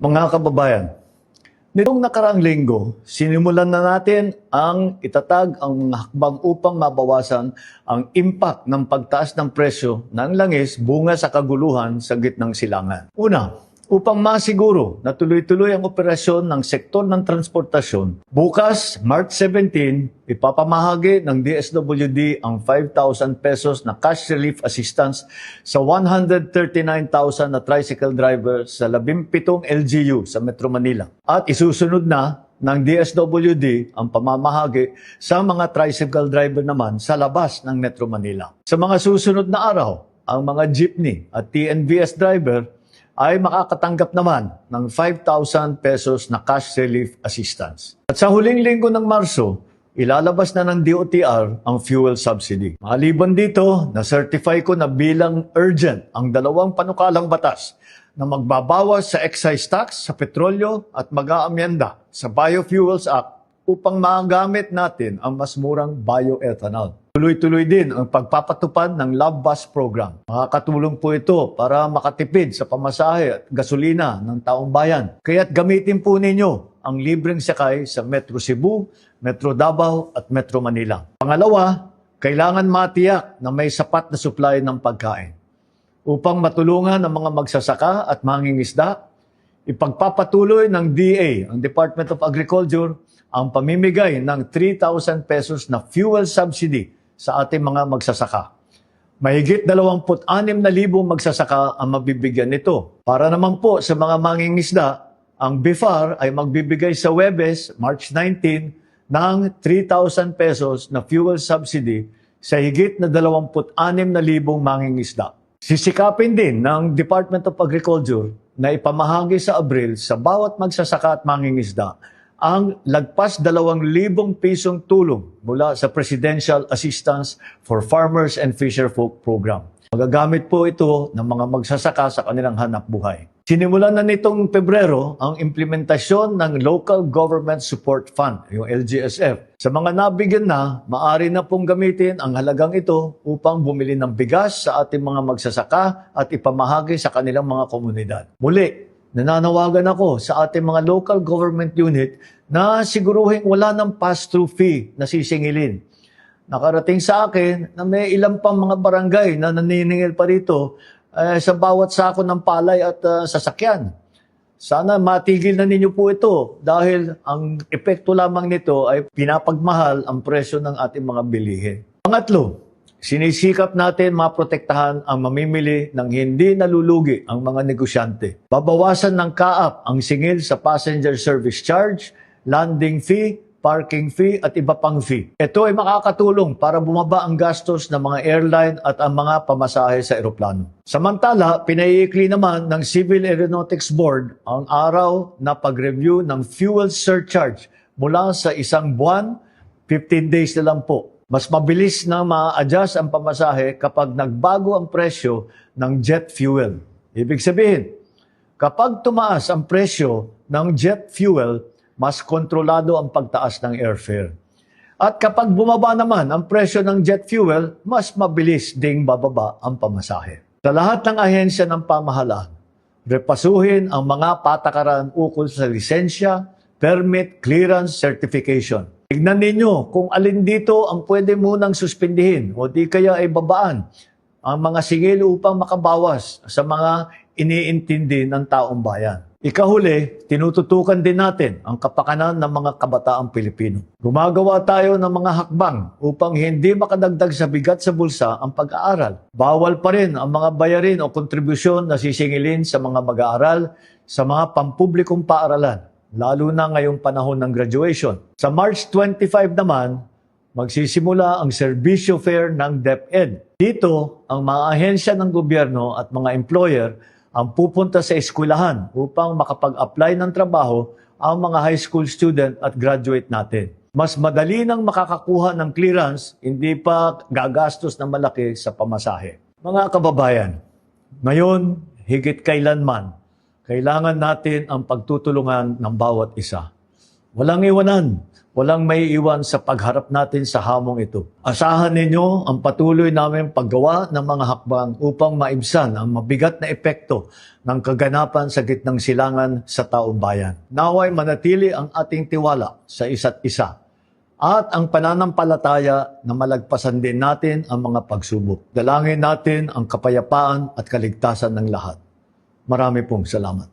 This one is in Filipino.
Mga kababayan, nitong nakaraang linggo, sinimulan na natin ang itatag ang mga hakbang upang mabawasan ang impact ng pagtaas ng presyo ng langis bunga sa kaguluhan sa gitnang silangan. Una, upang masiguro na tuloy-tuloy ang operasyon ng sektor ng transportasyon, bukas, March 17, ipapamahagi ng DSWD ang 5,000 pesos na cash relief assistance sa 139,000 na tricycle drivers sa 17 LGU sa Metro Manila. At isusunod na ng DSWD ang pamamahagi sa mga tricycle driver naman sa labas ng Metro Manila. Sa mga susunod na araw, ang mga jeepney at TNVS driver ay makakatanggap naman ng 5,000 pesos na cash relief assistance. At sa huling linggo ng Marso, ilalabas na ng DOTR ang fuel subsidy. Maliban dito, na-certify ko na bilang urgent ang dalawang panukalang batas na magbabawas sa excise tax sa petrolyo at mag-aamyenda sa Biofuels Act upang magamit natin ang mas murang bioethanol. Tuloy-tuloy din ang pagpapatupad ng Love Bus Program. Makakatulong po ito para makatipid sa pamasahe at gasolina ng taong bayan. Kaya't gamitin po ninyo ang libreng sakay sa Metro Cebu, Metro Davao at Metro Manila. Pangalawa, kailangan matiyak na may sapat na supply ng pagkain. Upang matulungan ang mga magsasaka at mangingisda, ipagpapatuloy ng DA, ang Department of Agriculture, ang pamimigay ng 3,000 pesos na fuel subsidy sa ating mga magsasaka. Mahigit 26,000 magsasaka ang mabibigyan nito. Para naman po sa mga mangingisda, ang BIFAR ay magbibigay sa Huwebes, March 19, ng 3,000 pesos na fuel subsidy sa higit na 26,000 mangingisda. Sisikapin din ng Department of Agriculture na ipamahagi sa Abril sa bawat magsasaka at mangingisda ang lagpas 2,000 pisong tulong mula sa Presidential Assistance for Farmers and Fisherfolk Program. Magagamit po ito ng mga magsasaka sa kanilang hanap buhay. Sinimulan na nitong Pebrero ang implementasyon ng Local Government Support Fund, yung LGSF. Sa mga nabigyan na, maaari na pong gamitin ang halagang ito upang bumili ng bigas sa ating mga magsasaka at ipamahagi sa kanilang mga komunidad. Muli, nananawagan ako sa ating mga local government unit na siguruhin wala ng pass-through fee na sisingilin. Nakarating sa akin na may ilang pang mga barangay na naniningil pa rito sa bawat sako ng palay at sasakyan. Sana matigil na ninyo po ito dahil ang epekto lamang nito ay pinapagmahal ang presyo ng ating mga bilihin. Pangatlo, sinisikap natin maprotektahan ang mamimili ng hindi nalulugi ang mga negosyante. Babawasan ng kaap ang singil sa passenger service charge, landing fee, parking fee at iba pang fee. Ito ay makakatulong para bumaba ang gastos ng mga airline at ang mga pamasahe sa eroplano. Samantala, pinaiikli naman ng Civil Aeronautics Board ang araw na pag-review ng fuel surcharge mula sa 1 buwan, 15 days na lang po. Mas mabilis na ma-adjust ang pamasahe kapag nagbago ang presyo ng jet fuel. Ibig sabihin, kapag tumaas ang presyo ng jet fuel, mas kontrolado ang pagtaas ng airfare. At kapag bumaba naman ang presyo ng jet fuel, mas mabilis ding bababa ang pamasahe. Sa lahat ng ahensya ng pamahalaan, repasuhin ang mga patakaran ukol sa lisensya, permit, clearance, certification. Tignan ninyo kung alin dito ang pwede munang suspindihin o di kaya ay babaan ang mga singil upang makabawas sa mga iniintindi ng taong bayan. Ikahuli, tinututukan din natin ang kapakanan ng mga kabataang Pilipino. Gumagawa tayo ng mga hakbang upang hindi makadagdag sa bigat sa bulsa ang pag-aaral. Bawal pa rin ang mga bayarin o kontribusyon na sisingilin sa mga mag-aaral sa mga pampublikong paaralan, lalo na ngayong panahon ng graduation. Sa March 25 naman, magsisimula ang serbisyo fair ng DepEd. Dito, ang mga ahensya ng gobyerno at mga employer ang pupunta sa eskwelahan upang makapag-apply ng trabaho ang mga high school student at graduate natin. Mas madali nang makakakuha ng clearance, hindi pa gagastos ng malaki sa pamasahe. Mga kababayan, ngayon, higit kailanman, kailangan natin ang pagtutulungan ng bawat isa. Walang iwanan, Walang maiiwan sa pagharap natin sa hamong ito. Asahan ninyo ang patuloy namin paggawa ng mga hakbang upang maibsan ang mabigat na epekto ng kaganapan sa gitnang silangan sa taong bayan. Naway manatili ang ating tiwala sa isa't isa at ang pananampalataya na malagpasan din natin ang mga pagsubok. Dalangin natin ang kapayapaan at kaligtasan ng lahat. Marami pong salamat.